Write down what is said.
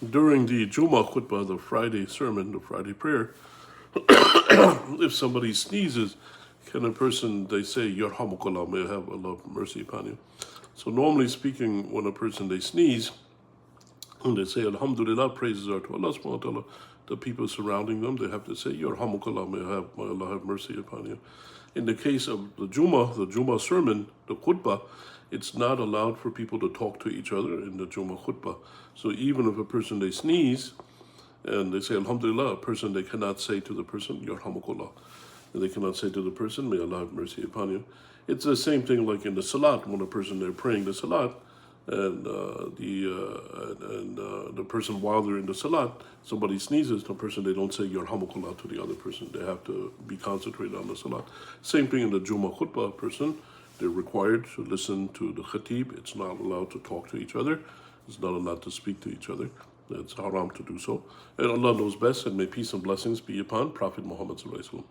During the Juma khutbah, the Friday sermon, the Friday prayer, if somebody sneezes, can a person, they say, Yarhamukallah, may have Allah have mercy upon you. So normally speaking, when a person, they sneeze, and they say, Alhamdulillah, praises are to Allah subhanahu wa ta'ala, the people surrounding them, they have to say, Yarhamukallah, may Allah have mercy upon you. In the case of the Juma sermon, the khutbah, it's not allowed for people to talk to each other in the Juma khutbah. So even if a person, they sneeze, and they say, Alhamdulillah, a person, they cannot say to the person, Yarhamukallah. And they cannot say to the person, may Allah have mercy upon you. It's the same thing like in the salat, when a person, they're praying the salat, and the person, while they're in the salat, somebody sneezes, the person, they don't say Yarhamukallah to the other person. They have to be concentrated on the salat. Same thing in the Juma khutbah person. They're required to listen to the khatib. It's not allowed to talk to each other. It's not allowed to speak to each other. It's haram to do so. And Allah knows best, and may peace and blessings be upon Prophet Muhammad sallallahu alaihi wasallam.